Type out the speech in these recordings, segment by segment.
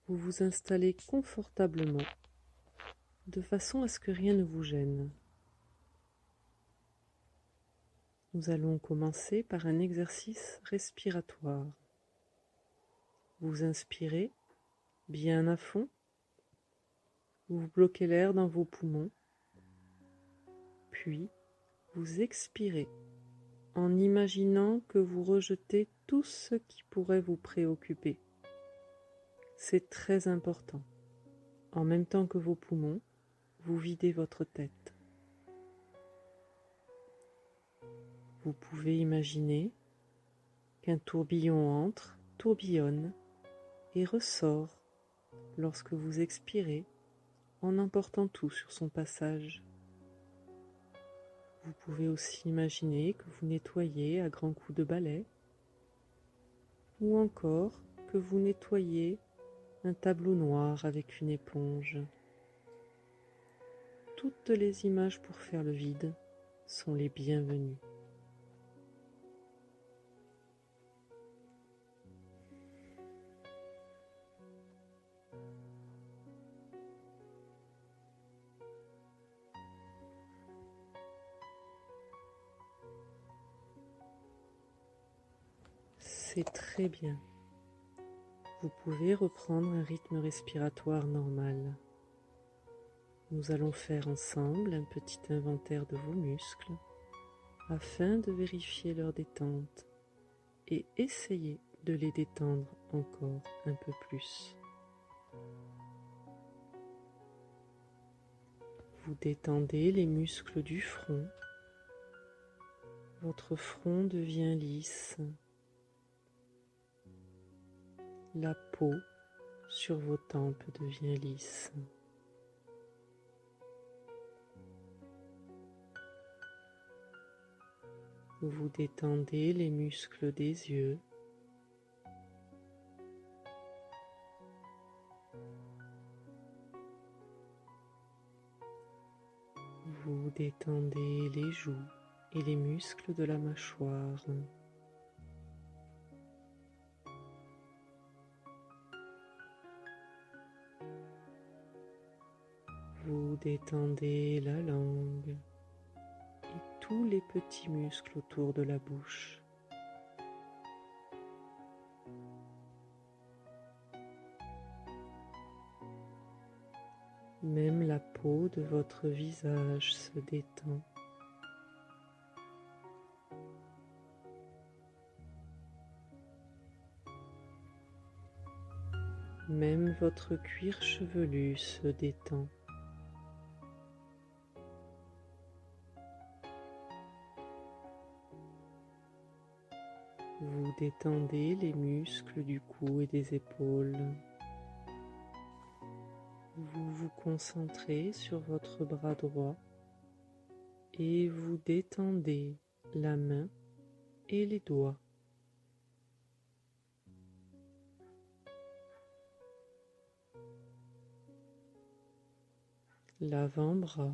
Vous vous installez confortablement, de façon à ce que rien ne vous gêne. Nous allons commencer par un exercice respiratoire. Vous inspirez bien à fond, vous bloquez l'air dans vos poumons, puis vous expirez en imaginant que vous rejetez tout ce qui pourrait vous préoccuper. C'est très important. En même temps que vos poumons, vous videz votre tête. Vous pouvez imaginer qu'un tourbillon entre, tourbillonne et ressort lorsque vous expirez en emportant tout sur son passage. Vous pouvez aussi imaginer que vous nettoyez à grands coups de balai ou encore que vous nettoyez un tableau noir avec une éponge. Toutes les images pour faire le vide sont les bienvenues. C'est très bien. Vous pouvez reprendre un rythme respiratoire normal. Nous allons faire ensemble un petit inventaire de vos muscles afin de vérifier leur détente et essayer de les détendre encore un peu plus. Vous détendez les muscles du front. Votre front devient lisse. La peau sur vos tempes devient lisse. Vous détendez les muscles des yeux. Vous détendez les joues et les muscles de la mâchoire. Vous détendez la langue et tous les petits muscles autour de la bouche. Même la peau de votre visage se détend. Même votre cuir chevelu se détend. Vous détendez les muscles du cou et des épaules. Vous vous concentrez sur votre bras droit et vous détendez la main et les doigts. L'avant-bras.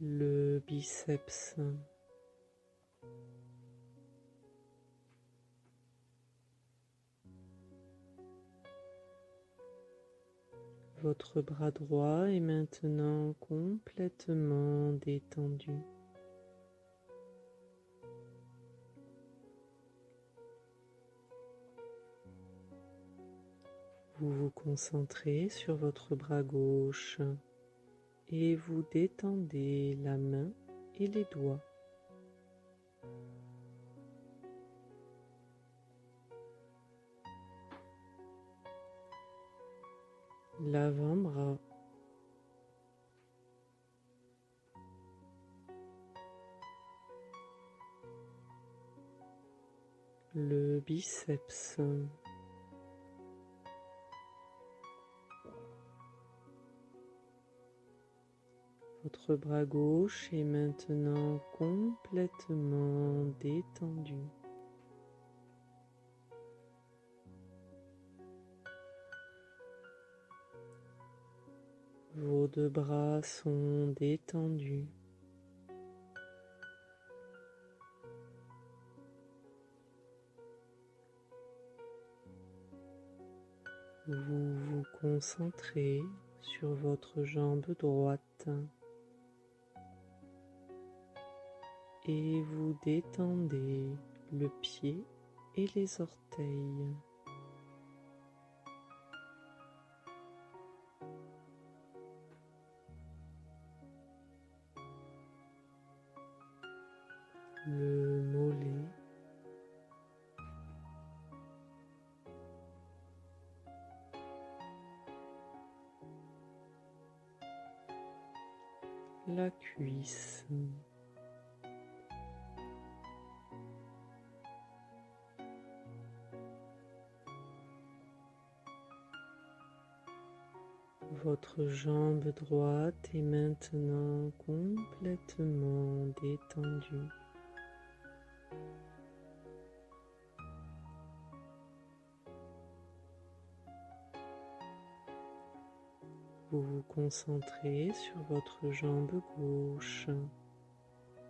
Le biceps. Votre bras droit est maintenant complètement détendu. Vous vous concentrez sur votre bras gauche et vous détendez la main et les doigts. L'avant-bras. Le biceps. Votre bras gauche est maintenant complètement détendu. Vos deux bras sont détendus. Vous vous concentrez sur votre jambe droite et vous détendez le pied et les orteils. Le mollet, la cuisse, votre jambe droite est maintenant complètement détendue. Vous vous concentrez sur votre jambe gauche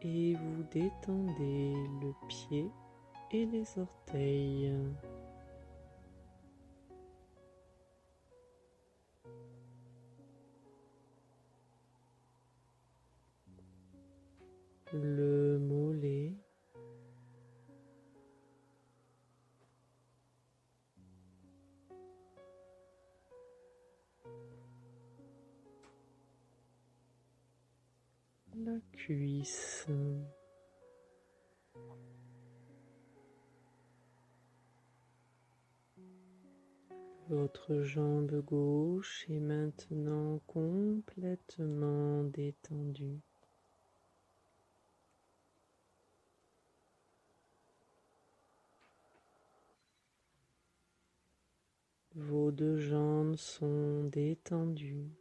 et vous détendez le pied et les orteils. Le mollet, la cuisse, votre jambe gauche est maintenant complètement détendue. Vos deux jambes sont détendues.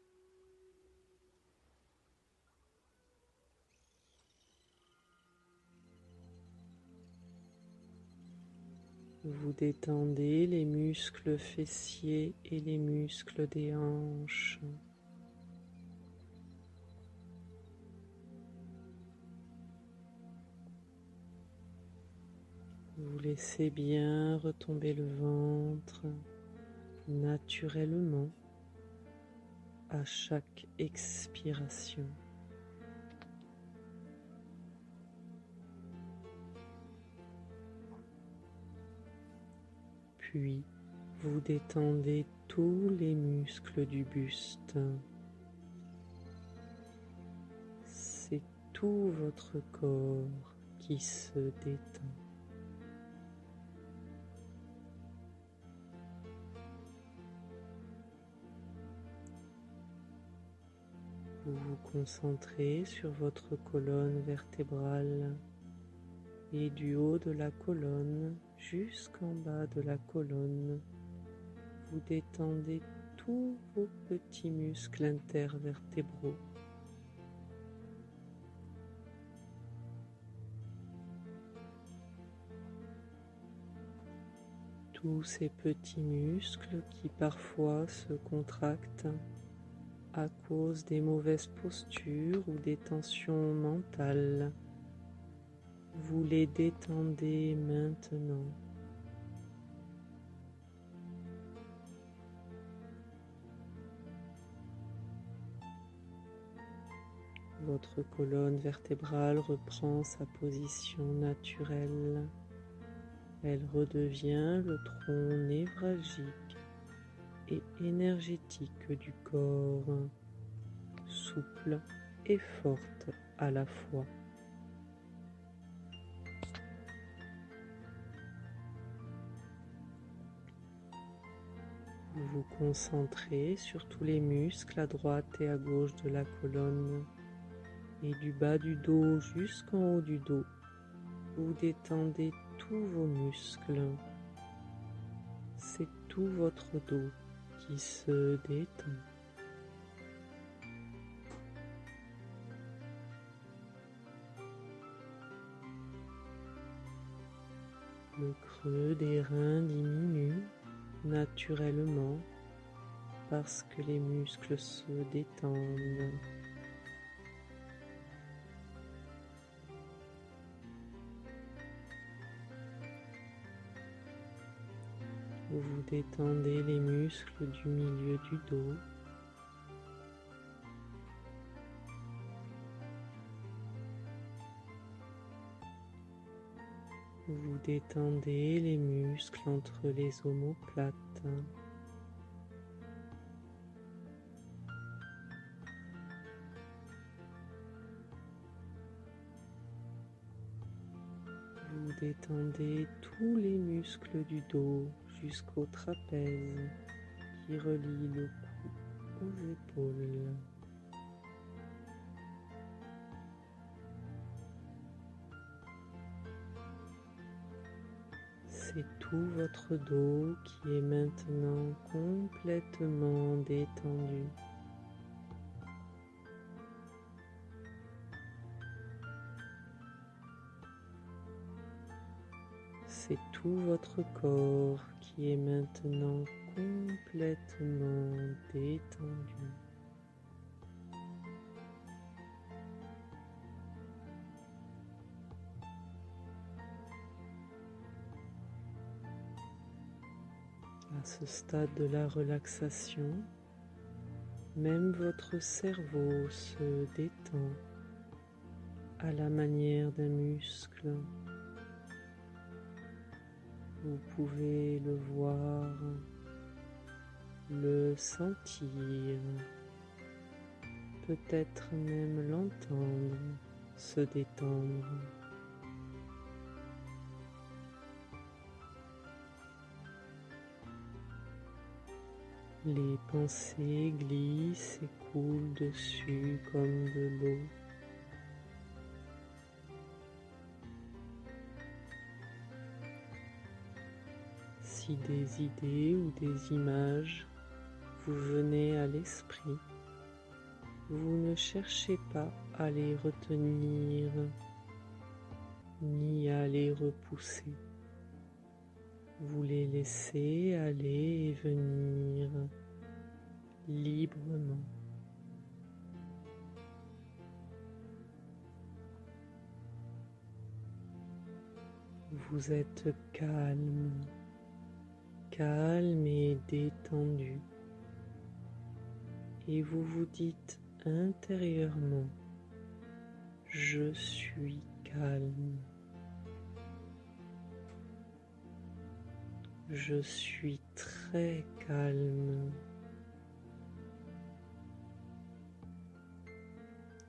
Vous détendez les muscles fessiers et les muscles des hanches. Vous laissez bien retomber le ventre naturellement à chaque expiration. Puis, vous détendez tous les muscles du buste. C'est tout votre corps qui se détend. Vous vous concentrez sur votre colonne vertébrale et du haut de la colonne jusqu'en bas de la colonne, vous détendez tous vos petits muscles intervertébraux. Tous ces petits muscles qui parfois se contractent à cause des mauvaises postures ou des tensions mentales. Vous les détendez maintenant. Votre colonne vertébrale reprend sa position naturelle. Elle redevient le tronc névralgique et énergétique du corps, souple et forte à la fois. Vous vous concentrez sur tous les muscles à droite et à gauche de la colonne et du bas du dos jusqu'en haut du dos. Vous détendez tous vos muscles. C'est tout votre dos qui se détend. Le creux des reins diminue naturellement parce que les muscles se détendent. Vous détendez les muscles du milieu du dos. Vous détendez les muscles entre les omoplates. Vous détendez tous les muscles du dos jusqu'au trapèze qui relie le cou aux épaules. C'est tout votre dos qui est maintenant complètement détendu. C'est tout votre corps qui est maintenant complètement détendu. À ce stade de la relaxation, même votre cerveau se détend à la manière d'un muscle. Vous pouvez le voir, le sentir, peut-être même l'entendre se détendre. Les pensées glissent et coulent dessus comme de l'eau. Si des idées ou des images vous venaient à l'esprit, vous ne cherchez pas à les retenir ni à les repousser. Vous les laissez aller et venir librement. Vous êtes calme, calme et détendu, et vous vous dites intérieurement, je suis calme. Je suis très calme.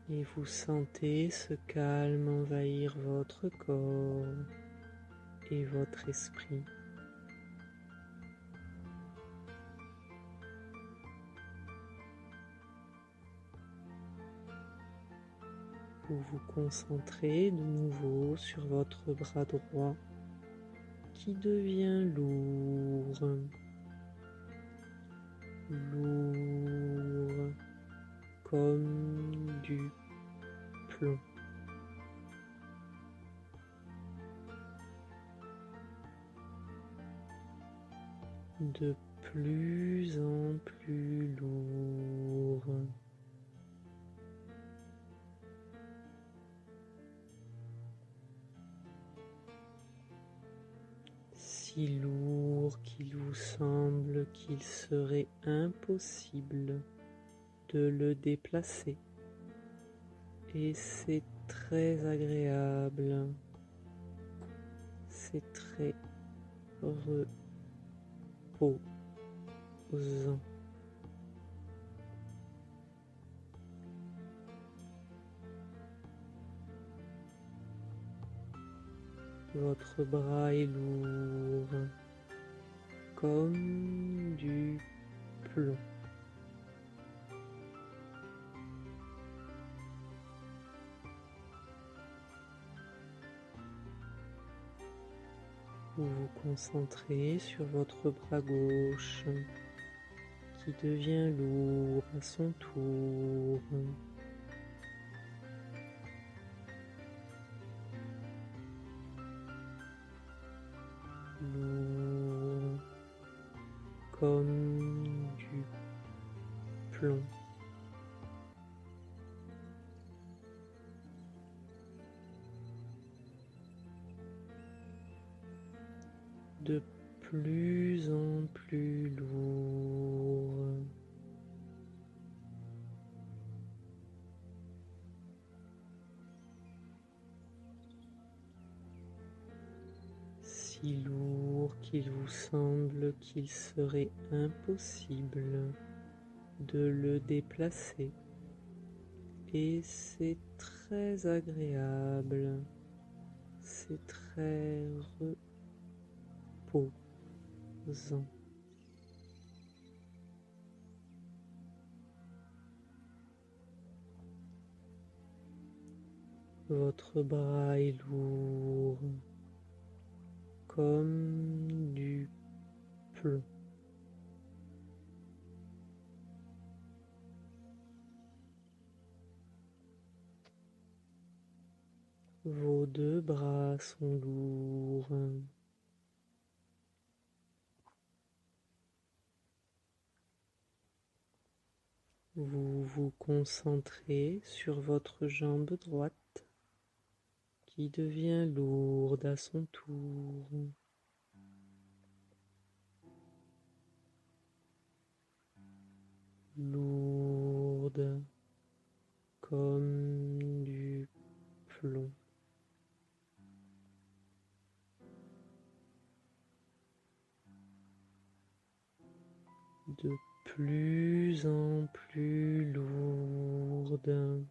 Et vous sentez ce calme envahir votre corps et votre esprit. Vous vous concentrez de nouveau sur votre bras droit qui devient lourd, lourd comme du plomb. De plus en plus lourd. Si lourd qu'il vous semble qu'il serait impossible de le déplacer. Et c'est très agréable, c'est très reposant. Votre bras est lourd, comme du plomb. Vous vous concentrez sur votre bras gauche, qui devient lourd à son tour. Lourd comme du plomb. De plus en plus lourd. Si lourd qu'il vous semble qu'il serait impossible de le déplacer. Et c'est très agréable, c'est très reposant. Votre bras est lourd, comme du plomb. Vos deux bras sont lourds. Vous vous concentrez sur votre jambe droite qui devient lourde à son tour. Lourde comme du plomb. De plus en plus lourde.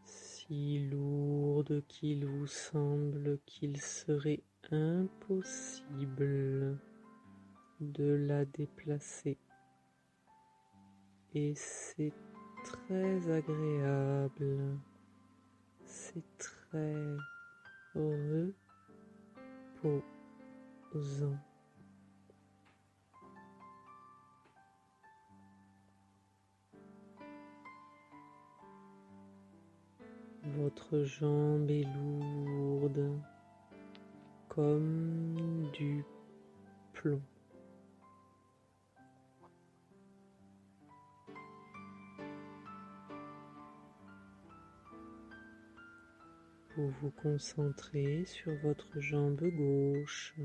Si lourde qu'il vous semble qu'il serait impossible de la déplacer. Et c'est très agréable, c'est très reposant. Votre jambe est lourde comme du plomb. Vous vous concentrez sur votre jambe gauche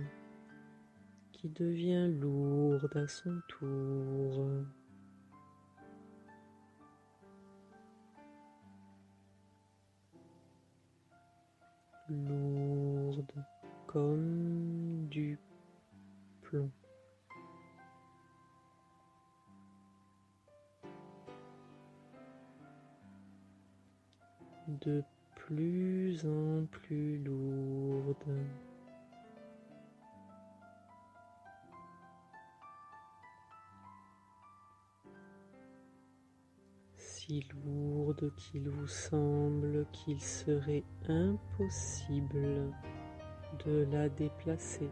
qui devient lourde à son tour. Lourde comme du plomb. De plus en plus lourde. Si lourde qu'il vous semble qu'il serait impossible de la déplacer.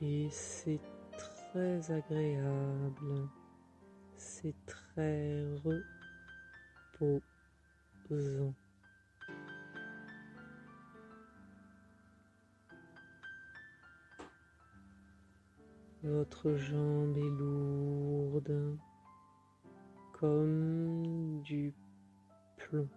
Et c'est très agréable, c'est très reposant. Votre jambe est lourde comme du plomb.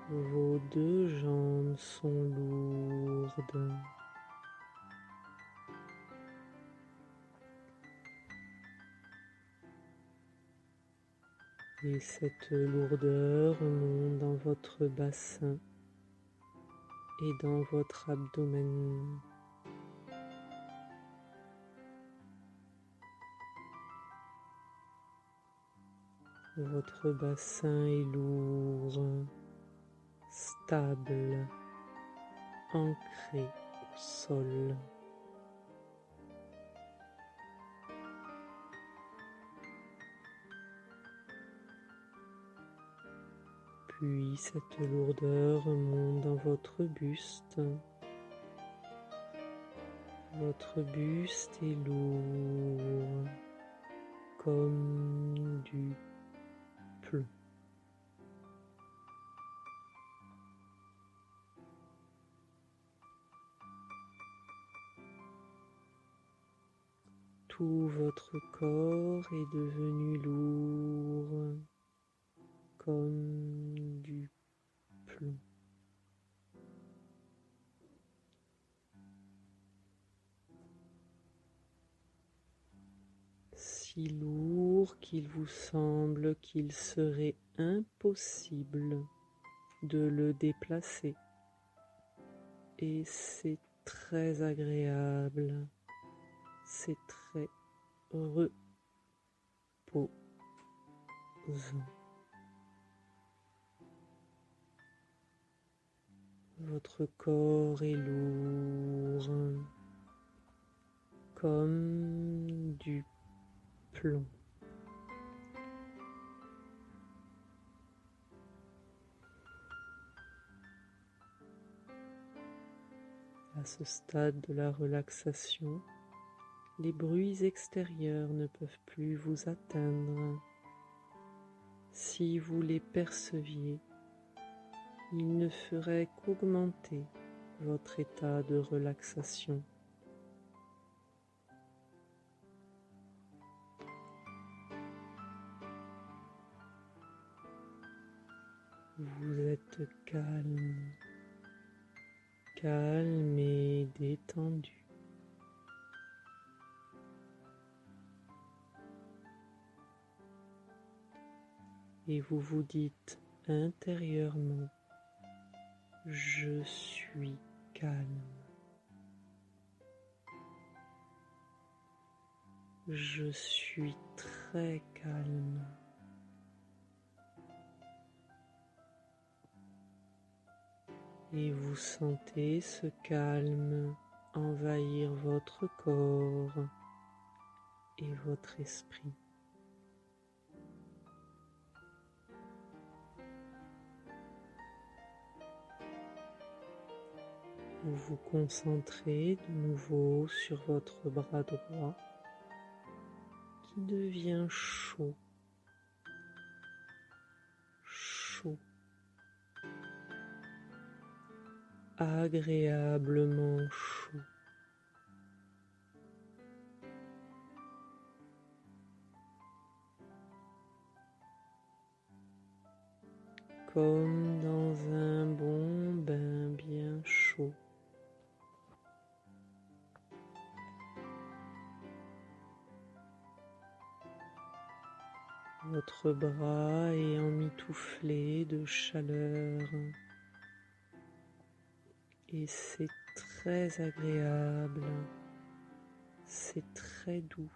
Vos deux jambes sont lourdes. Et cette lourdeur monte dans votre bassin et dans votre abdomen. Votre bassin est lourd, stable, ancré au sol. Puis cette lourdeur monte dans votre buste. Votre buste est lourd comme du plomb. Tout votre corps est devenu lourd comme du plomb. Si lourd qu'il vous semble qu'il serait impossible de le déplacer. Et c'est très agréable, c'est très reposant. Votre corps est lourd comme du plomb. À ce stade de la relaxation, les bruits extérieurs ne peuvent plus vous atteindre. Si vous les perceviez, ils ne feraient qu'augmenter votre état de relaxation. Vous êtes calme, calme et détendu. Et vous vous dites intérieurement, je suis calme. Je suis très calme. Et vous sentez ce calme envahir votre corps et votre esprit. Vous vous concentrez de nouveau sur votre bras droit qui devient chaud, chaud, agréablement chaud. Comme dans un bon bain bien chaud. Votre bras est emmitouflé de chaleur et c'est très agréable, c'est très doux.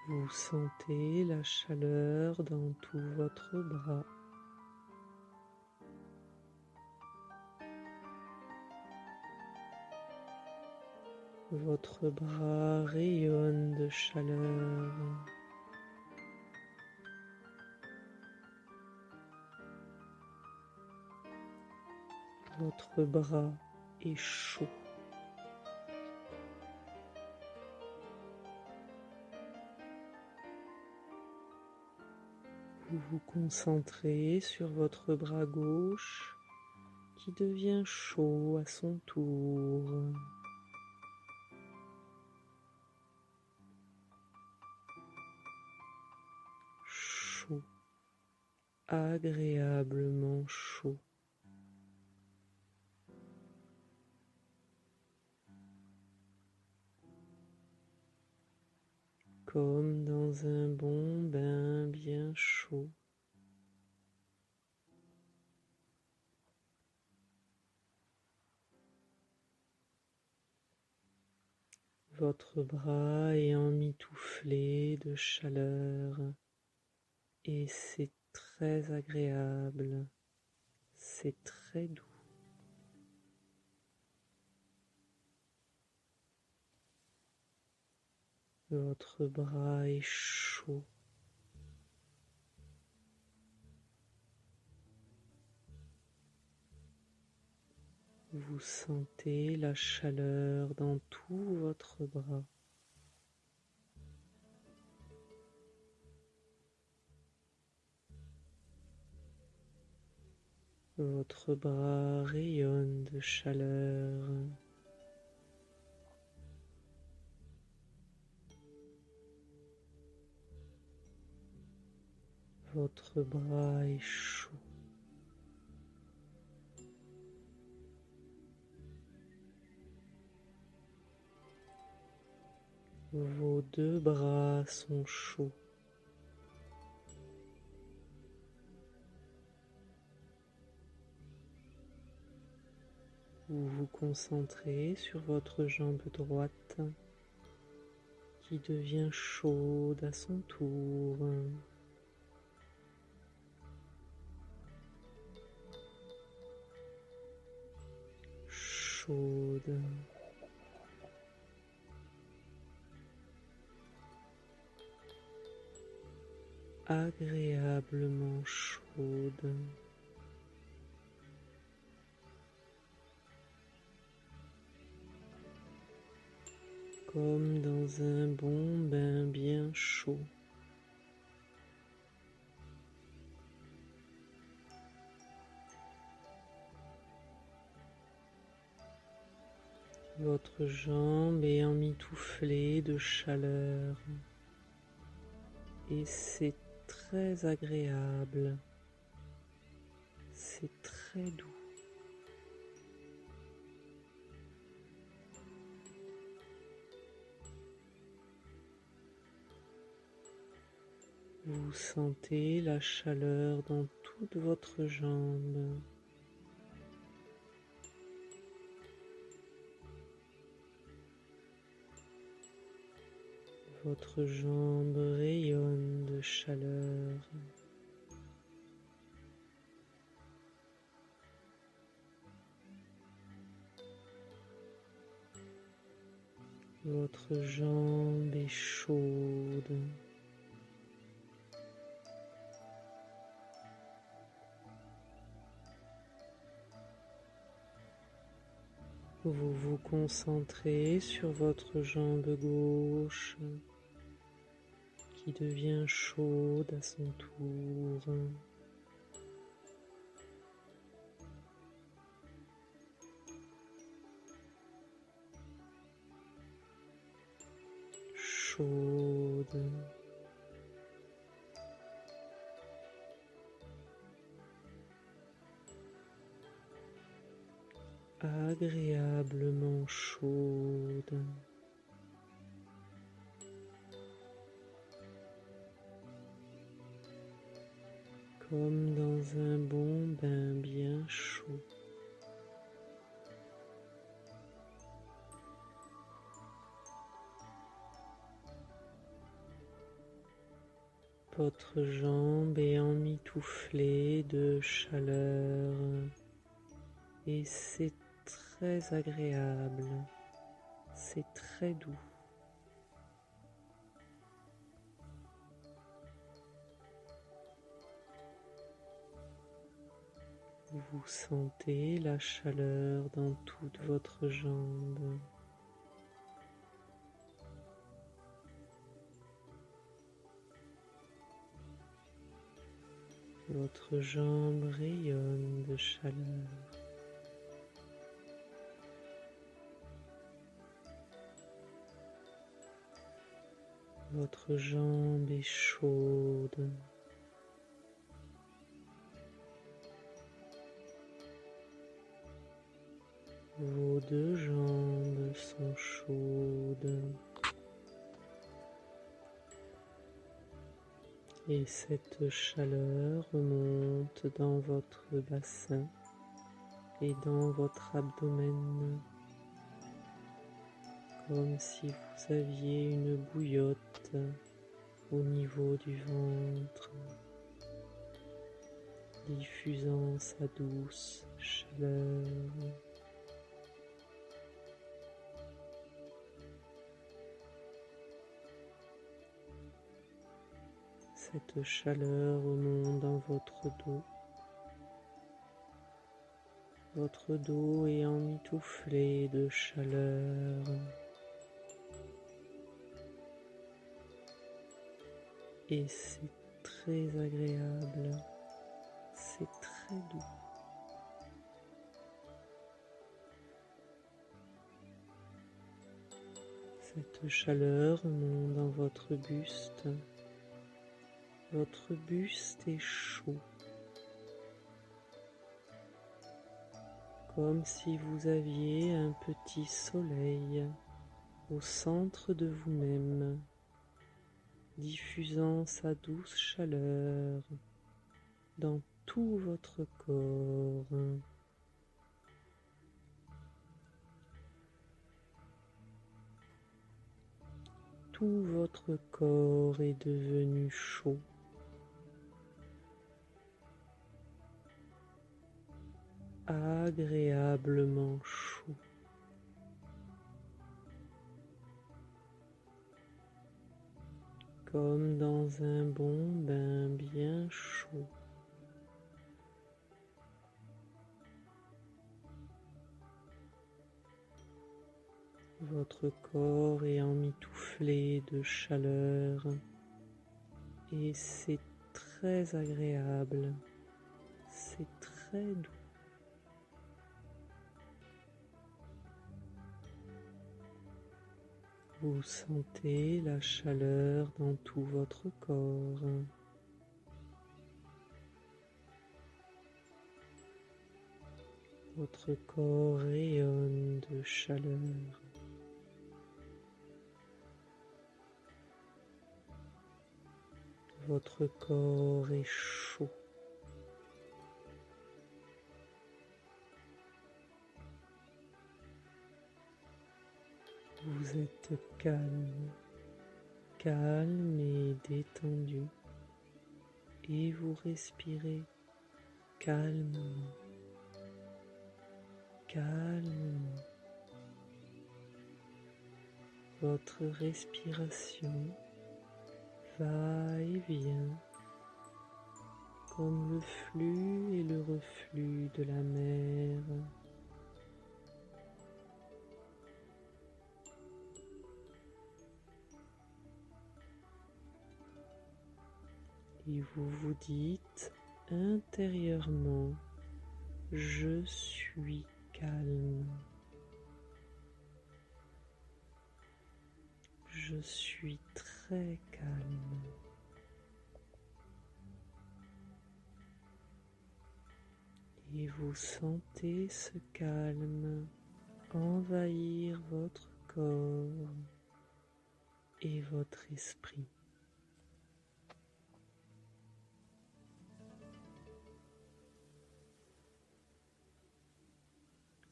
Vous sentez la chaleur dans tout votre bras. Votre bras rayonne de chaleur. Votre bras est chaud. Vous vous concentrez sur votre bras gauche qui devient chaud à son tour. Chaud, agréablement chaud. Comme dans un bon bain bien chaud. Votre bras est emmitouflé de chaleur et c'est très agréable, c'est très doux. Votre bras est chaud. Vous sentez la chaleur dans tout votre bras. Votre bras rayonne de chaleur. Votre bras est chaud. Vos deux bras sont chauds. Vous vous concentrez sur votre jambe droite qui devient chaude à son tour. Chaude. Agréablement chaude. Comme dans un bon bain bien chaud. Votre jambe est emmitouflée de chaleur et c'est très agréable, c'est très doux. Vous sentez la chaleur dans toute votre jambe. Votre jambe rayonne de chaleur. Votre jambe est chaude. Vous vous concentrez sur votre jambe gauche qui devient chaude à son tour. Chaude. Agréablement chaude. Comme dans un bon bain bien chaud. Votre jambe est emmitouflée de chaleur et c'est très agréable, c'est très doux. Vous sentez la chaleur dans toute votre jambe. Votre jambe rayonne de chaleur. Votre jambe est chaude. Vos deux jambes sont chaudes. Et cette chaleur remonte dans votre bassin et dans votre abdomen, comme si vous aviez une bouillotte au niveau du ventre, diffusant sa douce chaleur. Cette chaleur remonte dans votre dos. Votre dos est emmitouflé de chaleur. Et c'est très agréable. C'est très doux. de chaleur remonte dans votre buste. Votre buste est chaud, comme si vous aviez un petit soleil au centre de vous-même, diffusant sa douce chaleur dans tout votre corps. Tout votre corps est devenu chaud. Agréablement chaud. Comme dans un bon bain bien chaud. Votre corps est emmitouflé de chaleur et c'est très agréable, c'est très doux. Vous sentez la chaleur dans tout votre corps. Votre corps rayonne de chaleur. Votre corps est chaud. Vous êtes calme, calme et détendu, et vous respirez calmement, calmement. Votre respiration va et vient comme le flux et le reflux de la mer. Et vous vous dites intérieurement, je suis calme. Je suis très calme. Et vous sentez ce calme envahir votre corps et votre esprit.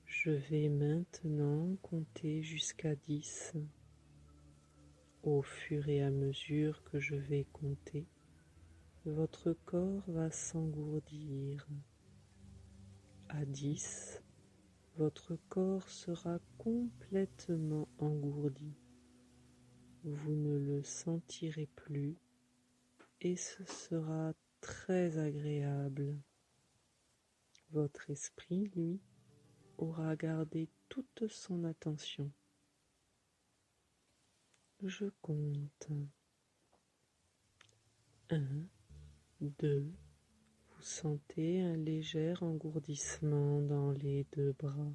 Je vais maintenant compter jusqu'à 10. Au fur et à mesure que je vais compter, votre corps va s'engourdir. À 10, votre corps sera complètement engourdi. Vous ne le sentirez plus et ce sera très agréable. Votre esprit, lui, aura gardé toute son attention. Je compte. 1, 2, vous sentez un léger engourdissement dans les deux bras.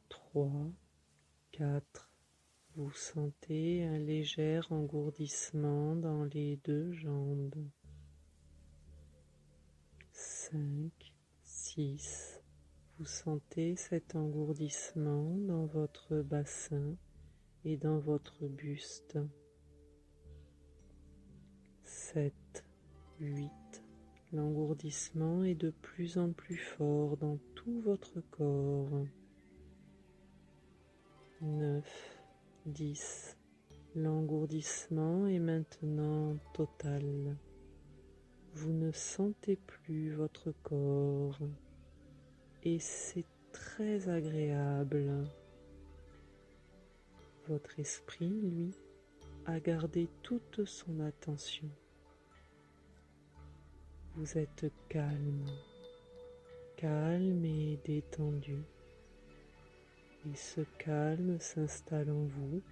3, 4, vous sentez un léger engourdissement dans les deux jambes. 5, 6, vous sentez cet engourdissement dans votre bassin et dans votre buste. 7, 8, l'engourdissement est de plus en plus fort dans tout votre corps. 9, 10, l'engourdissement est maintenant total. Vous ne sentez plus votre corps et c'est très agréable. Votre esprit, lui, a gardé toute son attention. Vous êtes calme, calme et détendu. Et ce calme s'installe en vous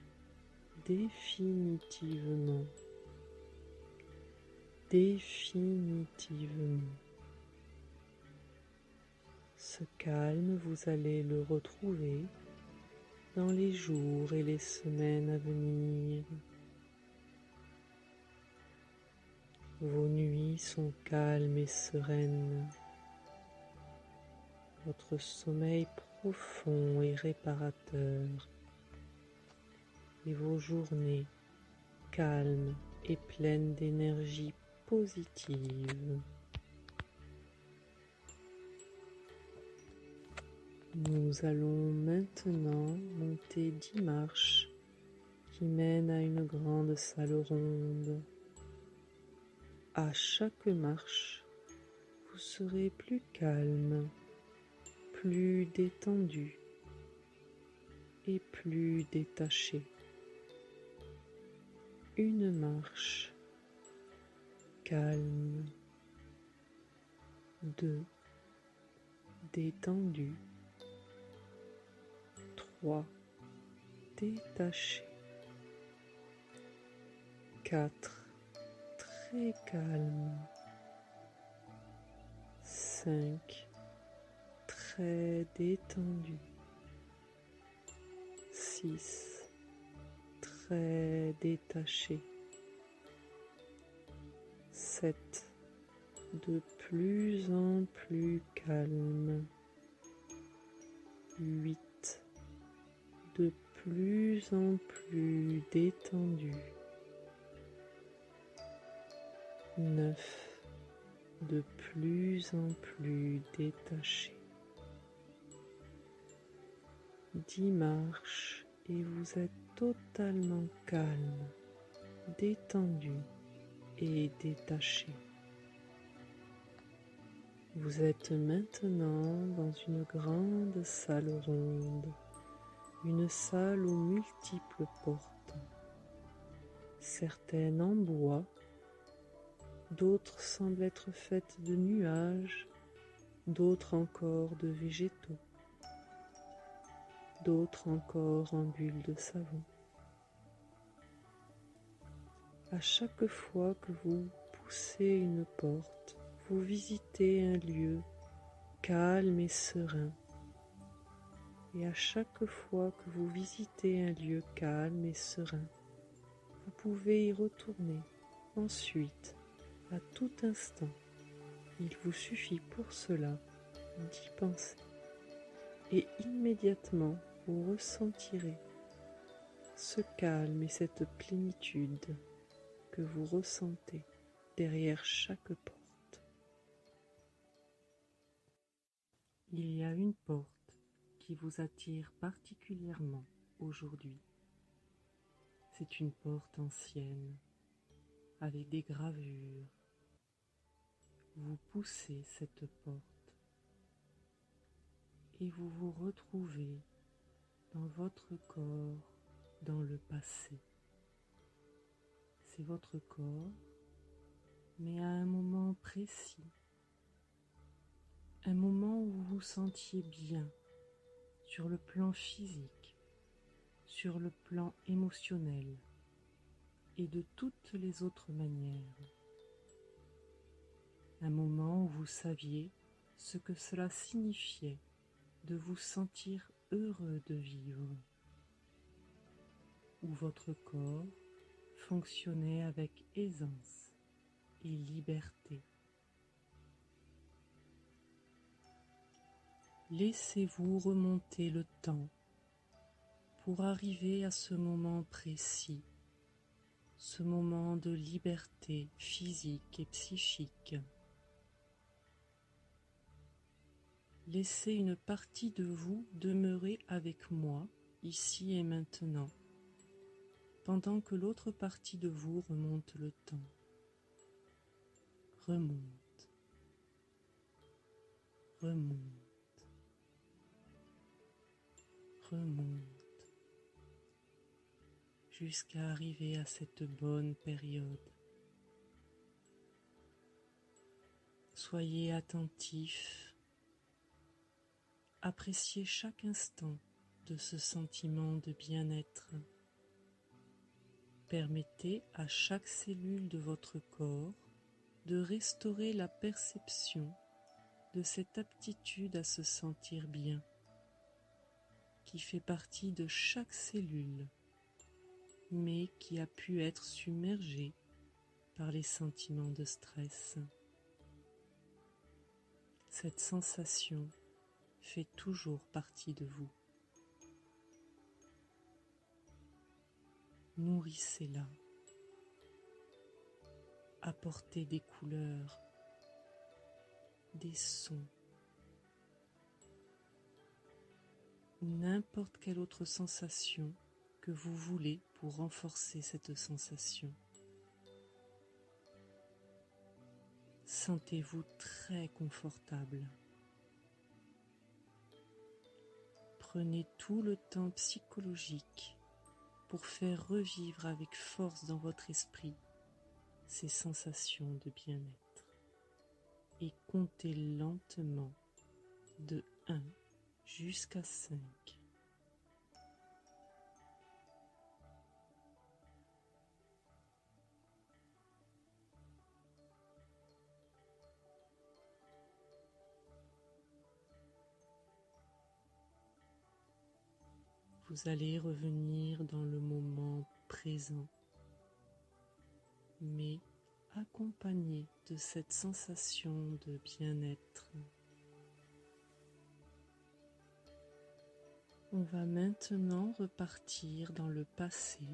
définitivement. Définitivement. Ce calme, vous allez le retrouver dans les jours et les semaines à venir. Vos nuits sont calmes et sereines. Votre sommeil profond et réparateur. Et vos journées calmes et pleines d'énergie positive. Nous allons maintenant monter 10 marches qui mènent à une grande salle ronde. À chaque marche, vous serez plus calme, plus détendu et plus détaché. Une marche calme, 2 détendu, 3 détaché, 4 très calme, 5 très détendu, 6 très détaché, 7 de plus en plus calme, 8 de plus en plus détendu, 9 de plus en plus détaché. 10 marches et vous êtes totalement calme, détendu et détaché. Vous êtes maintenant dans une grande salle ronde, une salle aux multiples portes, certaines en bois, d'autres semblent être faites de nuages, d'autres encore de végétaux, d'autres encore en bulles de savon. À chaque fois que vous poussez une porte, vous visitez un lieu calme et serein. Et à chaque fois que vous visitez un lieu calme et serein, vous pouvez y retourner ensuite, à tout instant. Il vous suffit pour cela d'y penser. Et immédiatement, vous ressentirez ce calme et cette plénitude que vous ressentez derrière chaque porte. Il y a une porte qui vous attire particulièrement aujourd'hui. C'est une porte ancienne, avec des gravures. Vous poussez cette porte et vous vous retrouvez dans votre corps, dans le passé. C'est votre corps, mais à un moment précis. Un moment où vous vous sentiez bien sur le plan physique, sur le plan émotionnel et de toutes les autres manières. Un moment où vous saviez ce que cela signifiait de vous sentir heureux de vivre, où votre corps fonctionnait avec aisance et liberté. Laissez-vous remonter le temps pour arriver à ce moment précis, ce moment de liberté physique et psychique. Laissez une partie de vous demeurer avec moi, ici et maintenant, pendant que l'autre partie de vous remonte le temps. Remonte, remonte, remonte, jusqu'à arriver à cette bonne période. Soyez attentif, appréciez chaque instant de ce sentiment de bien-être. Permettez à chaque cellule de votre corps de restaurer la perception de cette aptitude à se sentir bien, qui fait partie de chaque cellule, mais qui a pu être submergée par les sentiments de stress. Cette sensation fait toujours partie de vous. Nourrissez-la. Apportez des couleurs, des sons, ou n'importe quelle autre sensation que vous voulez pour renforcer cette sensation. Sentez-vous très confortable. Prenez tout le temps psychologique pour faire revivre avec force dans votre esprit ces sensations de bien-être et comptez lentement de 1 jusqu'à 5. Vous allez revenir dans le moment présent, mais accompagné de cette sensation de bien-être. On va maintenant repartir dans le passé,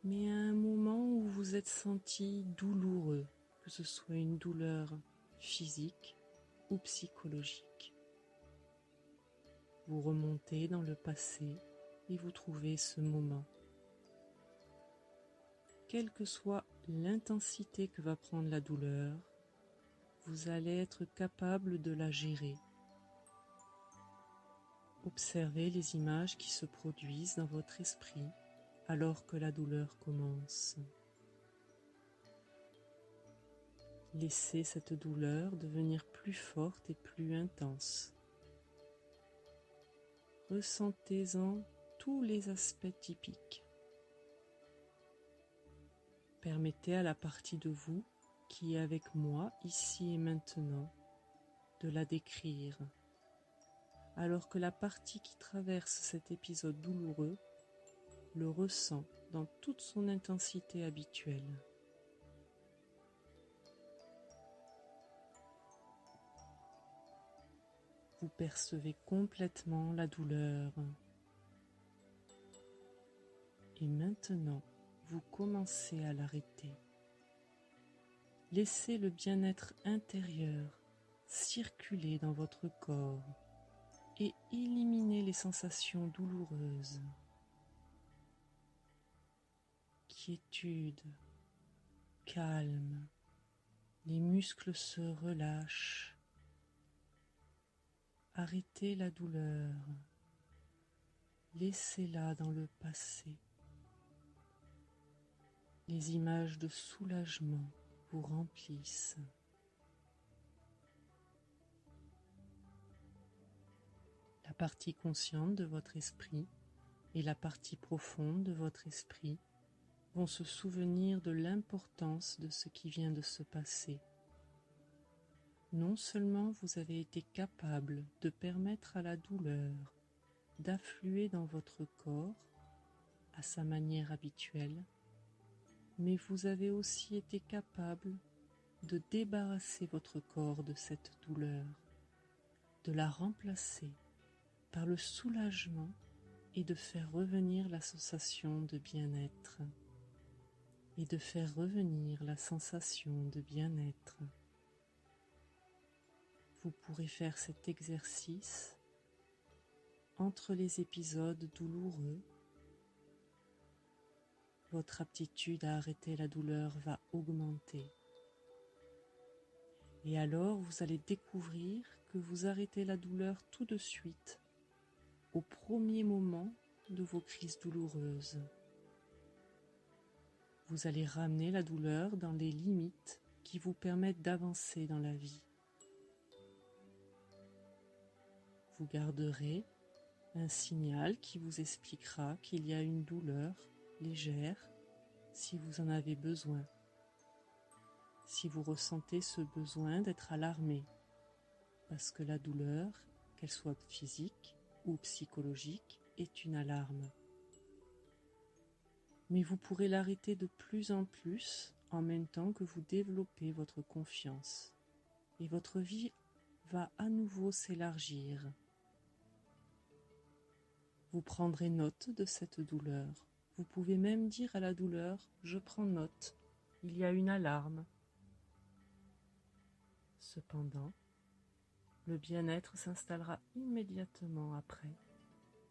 mais à un moment où vous vous êtes senti douloureux, que ce soit une douleur physique ou psychologique. Vous remontez dans le passé et vous trouvez ce moment. Quelle que soit l'intensité que va prendre la douleur, vous allez être capable de la gérer. Observez les images qui se produisent dans votre esprit alors que la douleur commence. Laissez cette douleur devenir plus forte et plus intense. Ressentez-en tous les aspects typiques. Permettez à la partie de vous qui est avec moi ici et maintenant de la décrire, alors que la partie qui traverse cet épisode douloureux le ressent dans toute son intensité habituelle. Vous percevez complètement la douleur. Et maintenant, vous commencez à l'arrêter. Laissez le bien-être intérieur circuler dans votre corps et éliminez les sensations douloureuses. Quiétude, calme, les muscles se relâchent. Arrêtez la douleur, laissez-la dans le passé. Les images de soulagement vous remplissent. La partie consciente de votre esprit et la partie profonde de votre esprit vont se souvenir de l'importance de ce qui vient de se passer. Non seulement vous avez été capable de permettre à la douleur d'affluer dans votre corps à sa manière habituelle, mais vous avez aussi été capable de débarrasser votre corps de cette douleur, de la remplacer par le soulagement et de faire revenir la sensation de bien-être. Et de faire revenir la sensation de bien-être. Vous pourrez faire cet exercice entre les épisodes douloureux. Votre aptitude à arrêter la douleur va augmenter. Et alors, vous allez découvrir que vous arrêtez la douleur tout de suite, au premier moment de vos crises douloureuses. Vous allez ramener la douleur dans les limites qui vous permettent d'avancer dans la vie. Vous garderez un signal qui vous expliquera qu'il y a une douleur légère si vous en avez besoin. Si vous ressentez ce besoin d'être alarmé, parce que la douleur, qu'elle soit physique ou psychologique, est une alarme. Mais vous pourrez l'arrêter de plus en plus en même temps que vous développez votre confiance. Et votre vie va à nouveau s'élargir. Vous prendrez note de cette douleur. Vous pouvez même dire à la douleur, je prends note, il y a une alarme. Cependant, le bien-être s'installera immédiatement après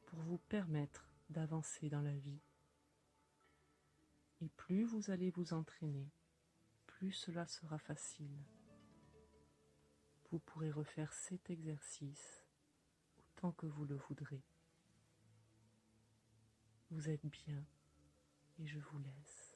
pour vous permettre d'avancer dans la vie. Et plus vous allez vous entraîner, plus cela sera facile. Vous pourrez refaire cet exercice autant que vous le voudrez. Vous êtes bien et je vous laisse.